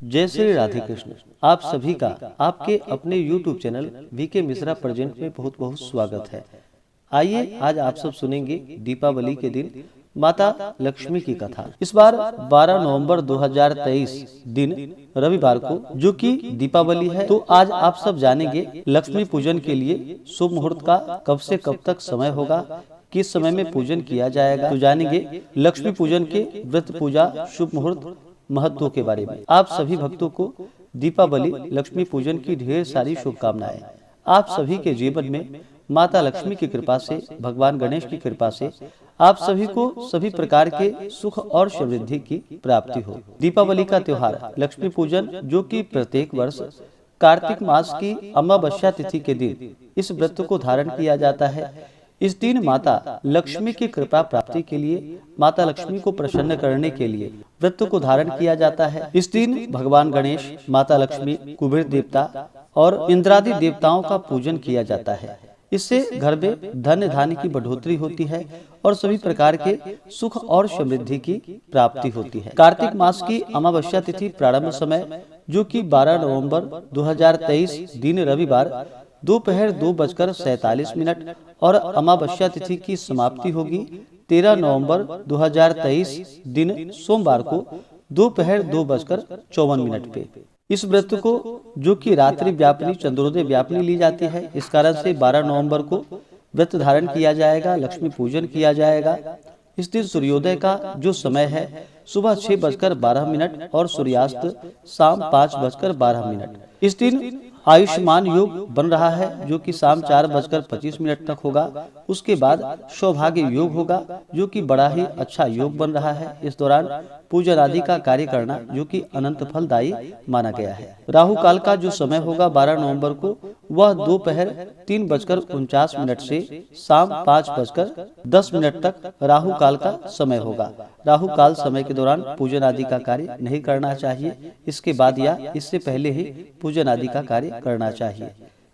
जय श्री राधे कृष्ण। आप सभी का आपके अपने YouTube channel VK Mishra present में बहुत बहुत स्वागत है। आइए आज आप सब सुनेंगे दीपावली के दिन माता लक्ष्मी की कथा। इस बार 12 नवंबर 2023 दिन रविवार को जो कि दीपावली है, तो आज आप सब जानेंगे लक्ष्मी पूजन के लिए शुभ मुहूर्त का कब से कब तक समय होगा, किस समय में पूजन किया जाएगा। तो जानेंगे लक्ष्मी पूजन के व्रत पूजा शुभ मुहूर्त महत्व के बारे में। आप सभी भक्तों को दीपावली लक्ष्मी पूजन की ढेर सारी शुभकामनाएं। आप सभी के जीवन में माता लक्ष्मी की कृपा से, भगवान गणेश की कृपा से आप सभी को सभी प्रकार के सुख और समृद्धि की प्राप्ति हो। दीपावली का त्योहार लक्ष्मी पूजन जो कि प्रत्येक वर्ष कार्तिक मास की अमावस्या तिथि के दिन इस व्रत को धारण किया जाता है। इस दिन माता लक्ष्मी की कृपा प्राप्ति के लिए, माता लक्ष्मी को प्रसन्न करने के लिए व्रत को धारण किया जाता है। इस दिन भगवान गणेश, माता लक्ष्मी, कुबेर देवता और इंद्रादि देवताओं का पूजन किया जाता है। इससे घर में धन धान्य की बढ़ोतरी होती है और सभी प्रकार के सुख और समृद्धि की प्राप्ति होती है। कार्तिक मास की अमावस्या तिथि प्रारंभ समय जो कि 12 नवंबर 2023 दिन रविवार दोपहर 2:47 और अमावस्या तिथि की समाप्ति होगी 13 नवंबर 2023 दिन सोमवार को दोपहर 2:54 पे। इस व्रत को जो कि रात्रि व्यापिनी, चंद्रोदय व्यापिनी ली जाती है, इस कारण से 12 नवंबर को व्रत धारण किया जाएगा, लक्ष्मी पूजन किया जाएगा। इस दिन सूर्योदय का जो समय है सुबह 6:12 और सूर्यास्त शाम 5:12। इस दिन आयुष्मान योग बन रहा है जो कि शाम 4:25 तक होगा। उसके बाद सौभाग्य योग होगा जो कि बड़ा ही अच्छा योग बन रहा है। इस दौरान पूजन आदि का कार्य करना जो कि अनंत फलदायी माना गया है। राहु काल का जो समय होगा 12 नवंबर को वह दोपहर 3:49 से शाम 5:10 तक राहु काल का समय होगा। राहु काल समय के दौरान पूजन आदि का कार्य नहीं करना चाहिए। इसके बाद या इससे पहले ही पूजन आदि का कार्य करना चाहिए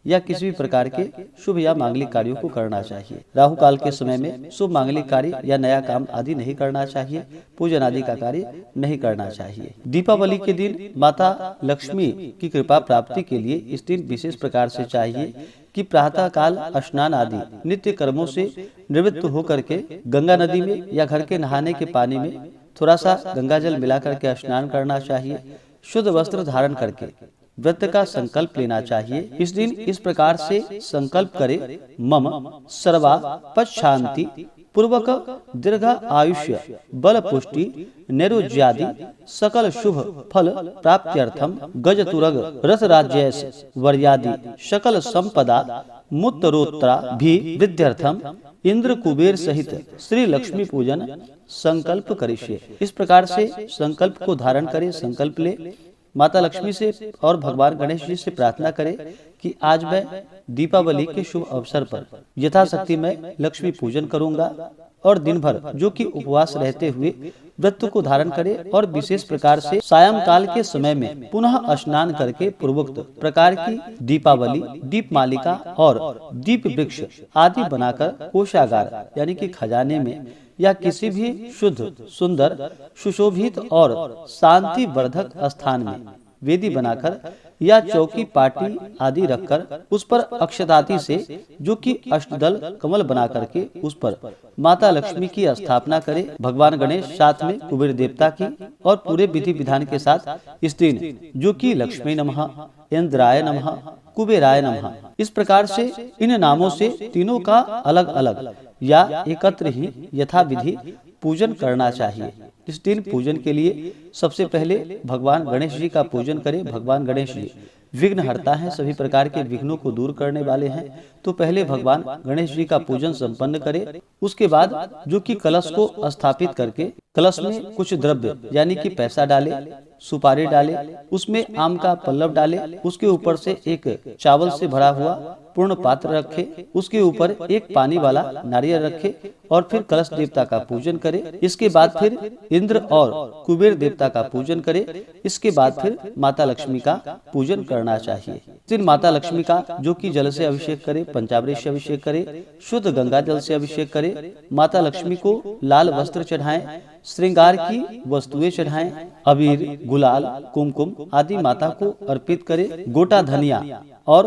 या किसी भी प्रकार के शुभ या मांगलिक कार्यों को करना चाहिए। राहु काल के समय में शुभ मांगलिक कार्य या नया काम आदि नहीं करना चाहिए, पूजन आदि का कार्य नहीं करना चाहिए। दीपावली के दिन माता लक्ष्मी की कृपा प्राप्ति के लिए इस दिन विशेष प्रकार से चाहिए कि प्रातः काल स्नान आदि नित्य कर्मों से निवृत्त होकर के गंगा नदी में या घर के नहाने के पानी में थोड़ा सा गंगा जल मिला करके स्नान करना चाहिए। शुद्ध वस्त्र धारण करके व्रत का संकल्प लेना चाहिए। इस दिन इस प्रकार से संकल्प करे, मम सर्वा पश्चान्ति पूर्वक दीर्घ आयुष्य बल पुष्टि नैरोज्यादि सकल शुभ फल प्राप्त्यर्थम गजतुरग रथ राज्यस वर्यादि सकल संपदा मुत्तरोत्तरा भी विद्यार्थम इंद्र कुबेर सहित श्री लक्ष्मी पूजन संकल्प करिष्ये। इस प्रकार से संकल्प को धारण करे, संकल्प ले, माता लक्ष्मी से और भगवान गणेश जी से प्रार्थना करें कि आज मैं दीपावली के शुभ अवसर पर यथाशक्ति मैं लक्ष्मी पूजन करूंगा और दिन भर जो कि उपवास रहते हुए व्रत को धारण करे और विशेष प्रकार से सायं काल के समय में पुनः स्नान करके पूर्वोक्त प्रकार की दीपावली, दीप मालिका और दीप वृक्ष आदि बनाकर कोषागार यानी कि खजाने में या किसी भी शुद्ध, सुंदर, सुशोभित और शांति वर्धक स्थान में वेदी बनाकर या चौकी पाटी आदि रखकर उस पर अक्षतादि से जो कि अष्टदल कमल बना करके उस पर माता लक्ष्मी की स्थापना करे। भगवान गणेश साथ में कुबेर देवता की और पूरे विधि विधान के साथ इस दिन जो कि लक्ष्मी नमः, इंद्राय नमः, कुबेराय नमः, इस प्रकार से इन नामों से तीनों का अलग अलग या एकत्र ही यथाविधि पूजन करना चाहिए। इस दिन पूजन के लिए सबसे पहले भगवान गणेश जी का पूजन करें। भगवान गणेश जी विघ्नहर्ता हैं, सभी प्रकार के विघ्नों को दूर करने वाले हैं। तो पहले भगवान गणेश जी का पूजन संपन्न करें। उसके बाद जो कि कलश को स्थापित करके कलश में कुछ द्रव्य यानी कि पैसा डाले, सुपारी डाले, उसमें आम का पल्लव डाले, उसके ऊपर से एक चावल से भरा हुआ पूर्ण पात्र रखे, उसके ऊपर एक पानी वाला नारियल रखे और फिर कलश देवता का पूजन करे। इसके बाद फिर इंद्र और कुबेर देवता का पूजन करे। इसके बाद फिर माता लक्ष्मी का पूजन करना चाहिए। दिन माता लक्ष्मी का जो कि जल से अभिषेक करे, पंचामृत से अभिषेक करे, शुद्ध गंगा जल से अभिषेक करे, माता लक्ष्मी को लाल वस्त्र चढ़ाएं, श्रृंगार की वस्तुएं चढ़ाएं, अबीर, गुलाल, कुमकुम आदि माता को अर्पित करे, गोटा धनिया और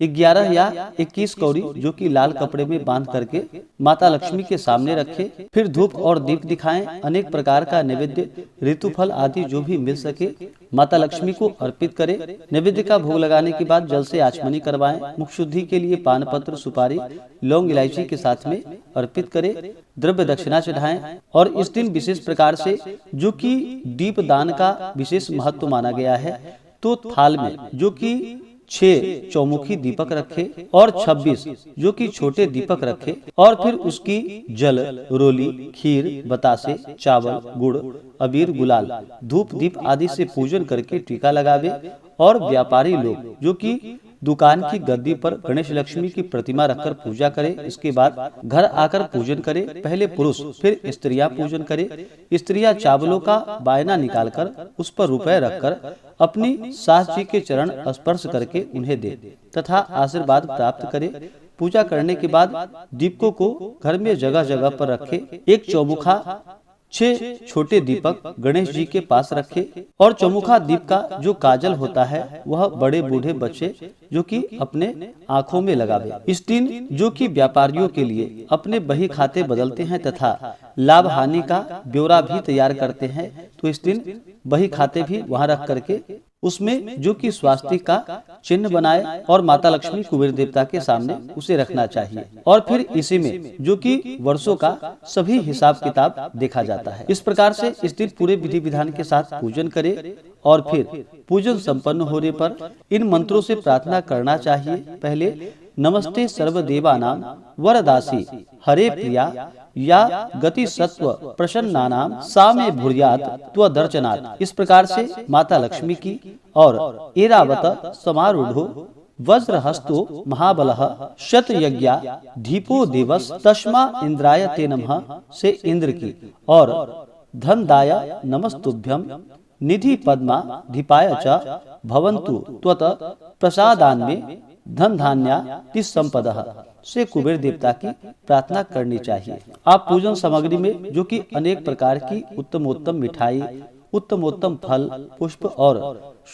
11 या 21 कौड़ी जो कि लाल कपड़े में बांध करके माता लक्ष्मी के सामने रखे। फिर धूप और दीप दिखाएं, अनेक प्रकार का नैवेद्य, ऋतुफल आदि जो भी मिल सके माता लक्ष्मी को अर्पित करे। नैवेद्य का भोग लगाने के बाद जल से आचमनी करवाएं। मुख शुद्धि के लिए पान पत्र, सुपारी, लौंग, इलायची के साथ में अर्पित करे, द्रव्य दक्षिणा चढ़ाएं। और इस दिन विशेष प्रकार से जो कि दीप दान का विशेष महत्व माना गया है, तो थाल में जो कि 6 चौमुखी दीपक रखे और 26 जो कि छोटे दीपक रखे, और फिर उसकी जल, रोली, खीर, बतासे, चावल, गुड़, अबीर, गुलाल, धूप, दीप आदि से पूजन करके टीका लगावे। और व्यापारी लोग जो कि दुकान की गद्दी पर गणेश लक्ष्मी की प्रतिमा रखकर पूजा करे। इसके बाद घर आकर पूजन करे। पहले पुरुष फिर स्त्रियां पूजन करे। स्त्रियां चावलों का बायना निकालकर उस पर रुपए रखकर अपनी सास जी के चरण स्पर्श करके उन्हें दे तथा आशीर्वाद प्राप्त करे। पूजा करने के बाद दीपकों को घर में जगह जगह पर रखे। एक चौमुखा 6 छोटे दीपक गणेश जी के पास रखे और चौमुखा दीप का जो काजल होता है वह बड़े बूढ़े बच्चे जो कि अपने आंखों में लगावे। इस दिन जो कि व्यापारियों के लिए अपने बही खाते बदलते हैं तथा लाभ हानि का ब्यौरा भी तैयार करते हैं, तो इस दिन बही खाते भी वहां रख करके उसमें जो कि स्वास्तिक का चिन्ह बनाए और माता लक्ष्मी कुबेर देवता के सामने उसे रखना चाहिए। और फिर इसी में जो कि वर्षों का सभी हिसाब किताब देखा जाता है। इस प्रकार से इस दिन पूरे विधि विधान के साथ पूजन करे और फिर पूजन संपन्न होने पर इन मंत्रों से प्रार्थना करना चाहिए। पहले नमस्ते सर्वदेवानां वरदासी हरे प्रिया या गति सत्व प्रसन्नानां सा मे भूर्यात् त्वदर्चनात्। इस प्रकार से माता लक्ष्मी की और एरावत समारूढ़ो वज्रहस्तो महाबलः शतयज्ञा दीपो दिवस तस्मा इंद्राय ते नमः से इंद्र की और धनदाय नमस्तुभ्यं निधि पद्मा दीपाय च भवन्तु त्वत प्रसादान में धन धान्या संपदः से कुबेर देवता की प्रार्थना करनी चाहिए। आप पूजन सामग्री में जो कि अनेक प्रकार की उत्तमोत्तम मिठाई, उत्तमोत्तम फल, पुष्प और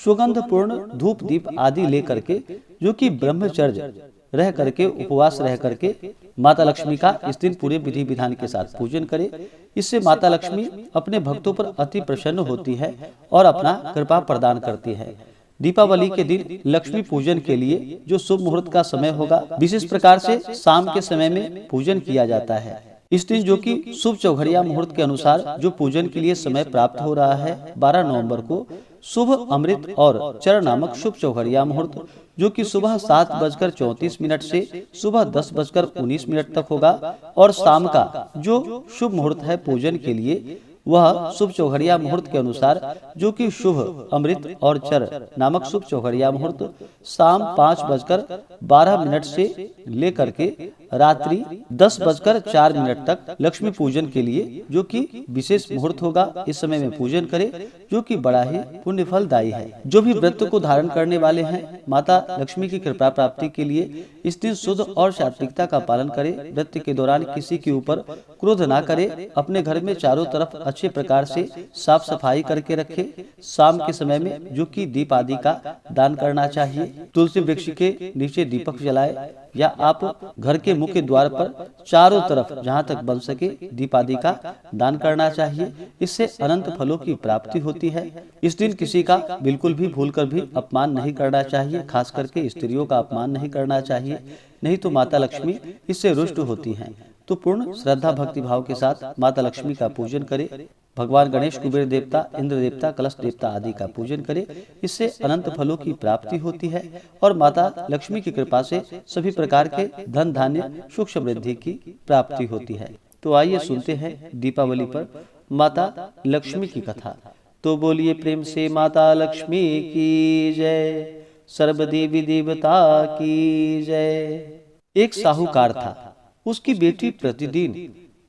सुगंधपूर्ण धूप दीप आदि लेकर के जो कि ब्रह्मचर्य रह करके उपवास रह करके माता लक्ष्मी का इस दिन पूरे विधि विधान के साथ पूजन करे। इससे माता लक्ष्मी अपने भक्तों पर अति प्रसन्न होती है और अपना कृपा प्रदान करती है। दीपावली के दिन लक्ष्मी पूजन के लिए जो शुभ मुहूर्त का समय होगा, विशेष प्रकार से शाम के समय में पूजन किया जाता है। इस दिन जो कि शुभ चौघड़िया मुहूर्त के अनुसार जो पूजन के लिए समय प्राप्त हो रहा है, 12 नवंबर को शुभ अमृत और चर नामक शुभ चौघड़िया मुहूर्त जो कि सुबह 7:34 से सुबह 10:19 तक होगा। और शाम का जो शुभ मुहूर्त है पूजन के लिए वह शुभ चौघड़िया मुहूर्त के अनुसार जो कि शुभ अमृत और चर नामक शुभ चौघड़िया मुहूर्त शाम 5:12 से लेकर के रात्रि 10:04 तक लक्ष्मी पूजन के लिए जो कि विशेष मुहूर्त होगा। इस समय में पूजन करें जो कि बड़ा ही पुण्य फलदायी है। जो भी व्रत को धारण करने वाले हैं, माता लक्ष्मी की कृपा प्राप्ति के लिए इस दिन शुद्ध और सात्विकता का पालन करें। व्रत के दौरान किसी के ऊपर क्रोध ना करे। अपने घर में चारों तरफ अच्छे प्रकार से साफ सफाई करके रखे। शाम के समय में जो कि दीप आदि का दान करना चाहिए। तुलसी वृक्ष के नीचे दीपक जलाए या आप घर के मुख्य द्वार पर चारों तरफ जहां तक बन सके दीप आदि का दान करना चाहिए। इससे अनंत फलों की प्राप्ति होती है। इस दिन किसी का बिल्कुल भी भूलकर भी अपमान नहीं करना चाहिए, खास करके स्त्रियों का अपमान नहीं करना चाहिए, नहीं तो माता लक्ष्मी इससे रुष्ट होती हैं। तो पूर्ण श्रद्धा भक्ति भाव के साथ माता लक्ष्मी का पूजन करें। भगवान गणेश, कुबेर देवता, इंद्र देवता, कलश देवता आदि का पूजन करें। इससे अनंत फलों की प्राप्ति होती है और माता लक्ष्मी की कृपा से सभी प्रकार के धन धान्य सुख समृद्धि की प्राप्ति होती है। तो आइए सुनते हैं दीपावली पर माता लक्ष्मी की कथा। तो बोलिए प्रेम से माता लक्ष्मी की जय, सर्वदेवी देवता की जय। एक साहूकार था, उसकी बेटी प्रतिदिन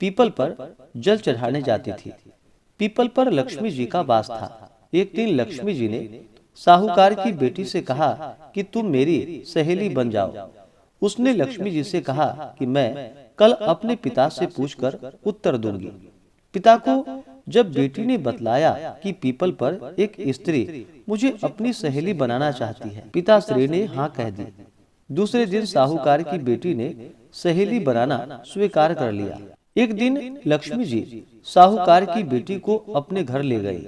पीपल पर जल चढ़ाने जाती थी। पीपल पर लक्ष्मी जी का वास था। एक दिन लक्ष्मी जी ने साहूकार की बेटी से कहा कि तुम मेरी सहेली बन जाओ। उसने लक्ष्मी जी से कहा कि मैं कल अपने पिता से पूछकर उत्तर दूंगी। पिता को जब बेटी ने बतलाया कि पीपल पर एक स्त्री मुझे अपनी सहेली बनाना चाहती है, पिताश्री ने हाँ कह दी। दूसरे दिन साहूकार की बेटी ने सहेली बनाना स्वीकार कर लिया। एक दिन लक्ष्मी जी साहूकार की बेटी को अपने घर ले गई।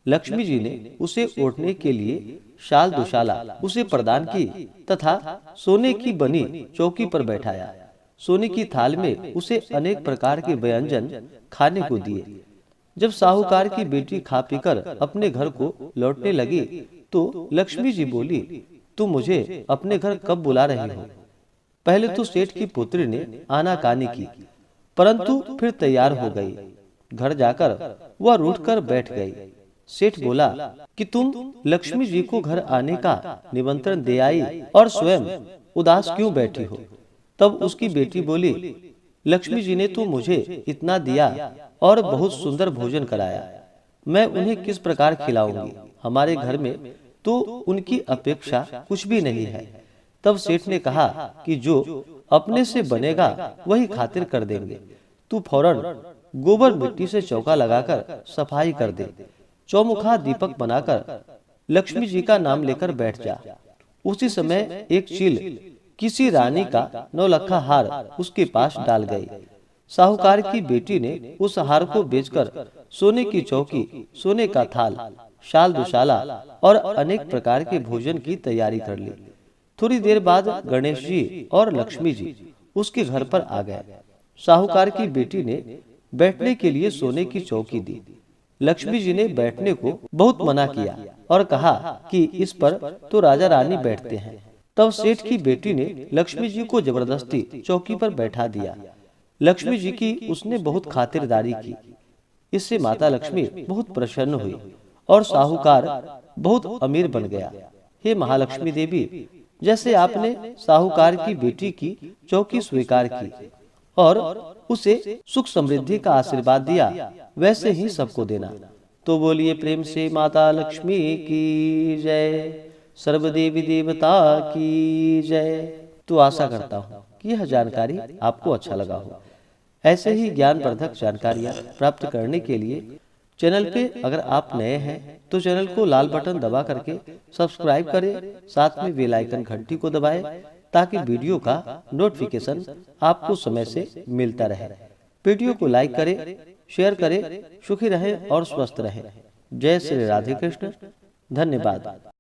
लक्ष्मी जी ने उसे ओढ़ने के लिए शाल दुशाला उसे प्रदान की तथा सोने की बनी चौकी पर बैठाया। सोने की थाल में उसे अनेक प्रकार के व्यंजन खाने को दिए। जब साहूकार की बेटी खा पीकर अपने घर को लौटने लगी तो लक्ष्मी जी बोली, तुम मुझे अपने घर कब बुला रही हो? पहले तो सेठ की पुत्री ने आनाकानी की, परंतु फिर तैयार हो गई। घर जाकर वह रूठकर बैठ गई। सेठ बोला कि तुम लक्ष्मी जी को घर आने का निमंत्रण दे आई और स्वयं उदास क्यों बैठी हो? तब उसकी बेटी बोली, लक्ष्मी जी ने तो मुझे इतना दिया और बहुत सुंदर भोजन कराया, मैं उन्हें किस प्रकार खिलाऊंगी? हमारे घर में तो उनकी अपेक्षा कुछ भी नहीं है। तब सेठ ने कहा कि जो अपने से बनेगा वही खातिर कर देंगे। तू फौरन गोबर मिट्टी से चौका लगाकर सफाई कर दे। चौमुखा दीपक बनाकर लक्ष्मी जी का नाम लेकर बैठ जा। उसी समय एक चील किसी रानी का नौलखा हार उसके पास डाल गई। साहूकार की बेटी ने उस हार को बेचकर सोने की चौकी, सोने का थाल, शाल दुशाला और अनेक प्रकार के भोजन की तैयारी कर ली। थोड़ी देर बाद गणेश जी और लक्ष्मी जी उसके घर पर आ गए। साहूकार की बेटी ने बैठने के लिए सोने की चौकी दी। लक्ष्मी जी ने बैठने को बहुत मना किया और कहा कि इस पर तो राजा रानी बैठते हैं। तब सेठ की बेटी ने लक्ष्मी जी को जबरदस्ती चौकी पर बैठा दिया। लक्ष्मी जी की उसने बहुत खातिरदारी की। इससे माता लक्ष्मी बहुत प्रसन्न हुई और साहूकार बहुत अमीर बन गया। हे महालक्ष्मी देवी, जैसे आपने साहूकार की बेटी की चौकी स्वीकार की और उसे सुख समृद्धि का आशीर्वाद दिया, वैसे ही सबको देना। तो बोलिए प्रेम से माता लक्ष्मी की जय, सर्वदेवी देवता की जय। तो आशा करता हूँ कि यह जानकारी आपको अच्छा लगा हो। ऐसे ही ज्ञानवर्धक जानकारियाँ प्राप्त करने के लिए चैनल पे अगर आप नए हैं तो चैनल को लाल बटन दबा करके सब्सक्राइब करें, साथ में बेल आइकन घंटी को दबाएं ताकि वीडियो का नोटिफिकेशन आपको समय से मिलता रहे। वीडियो को लाइक करें, शेयर करें। सुखी रहें और स्वस्थ रहें। जय श्री राधे कृष्ण। धन्यवाद।